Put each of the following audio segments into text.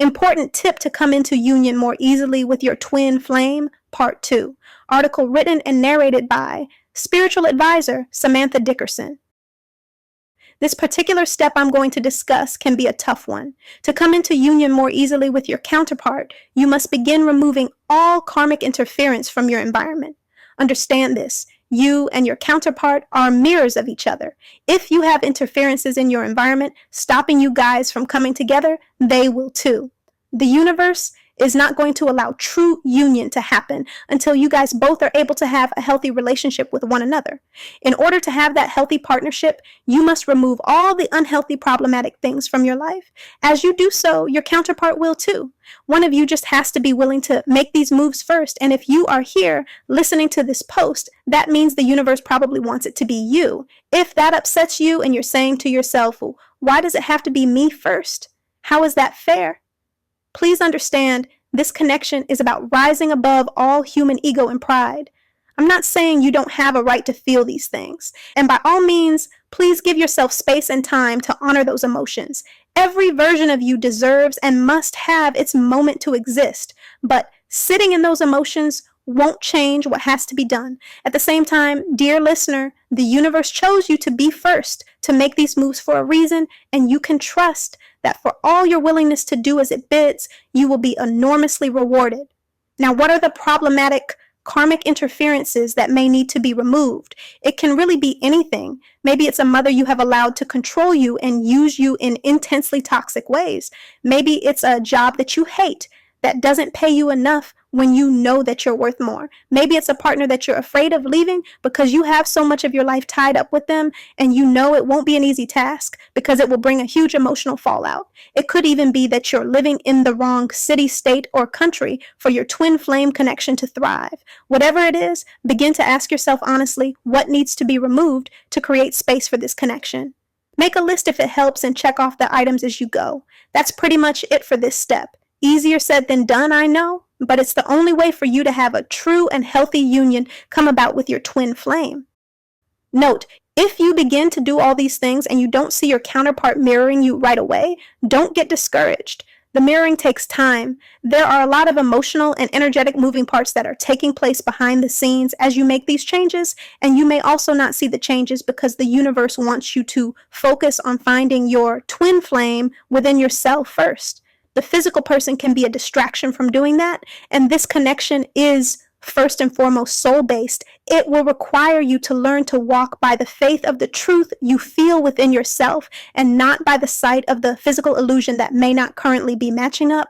Important tip to come into union more easily with your twin flame, Part 2. Article written and narrated by Spiritual Advisor Samantha Dickerson. This particular step I'm going to discuss can be a tough one. To come into union more easily with your counterpart, you must begin removing all karmic interference from your environment. Understand this. You and your counterpart are mirrors of each other. If you have interferences in your environment stopping you guys from coming together, they will too. The universe is not going to allow true union to happen until you guys both are able to have a healthy relationship with one another. In order to have that healthy partnership, you must remove all the unhealthy, problematic things from your life. As you do so, your counterpart will too. One of you just has to be willing to make these moves first, and if you are here listening to this post, that means the universe probably wants it to be you. If that upsets you and you're saying to yourself, well, why does it have to be me first? How is that fair? Please understand, this connection is about rising above all human ego and pride. I'm not saying you don't have a right to feel these things. And by all means, please give yourself space and time to honor those emotions. Every version of you deserves and must have its moment to exist. But sitting in those emotions won't change what has to be done. At the same time, dear listener, the universe chose you to be first, to make these moves for a reason, and you can trust that for all your willingness to do as it bids, you will be enormously rewarded. Now, what are the problematic karmic interferences that may need to be removed? It can really be anything. Maybe it's a mother you have allowed to control you and use you in intensely toxic ways. Maybe it's a job that you hate that doesn't pay you enough when you know that you're worth more. Maybe it's a partner that you're afraid of leaving because you have so much of your life tied up with them and you know it won't be an easy task because it will bring a huge emotional fallout. It could even be that you're living in the wrong city, state, or country for your twin flame connection to thrive. Whatever it is, begin to ask yourself honestly what needs to be removed to create space for this connection. Make a list if it helps and check off the items as you go. That's pretty much it for this step. Easier said than done, I know, but it's the only way for you to have a true and healthy union come about with your twin flame. Note, if you begin to do all these things and you don't see your counterpart mirroring you right away, don't get discouraged. The mirroring takes time. There are a lot of emotional and energetic moving parts that are taking place behind the scenes as you make these changes, and you may also not see the changes because the universe wants you to focus on finding your twin flame within yourself first. The physical person can be a distraction from doing that, and this connection is first and foremost soul-based. It will require you to learn to walk by the faith of the truth you feel within yourself and not by the sight of the physical illusion that may not currently be matching up.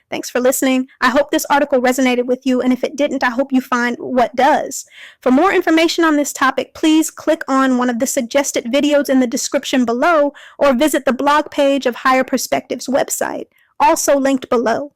Thanks for listening. I hope this article resonated with you, and if it didn't, I hope you find what does. For more information on this topic, please click on one of the suggested videos in the description below or visit the blog page of Higher Perspectives website, also linked below.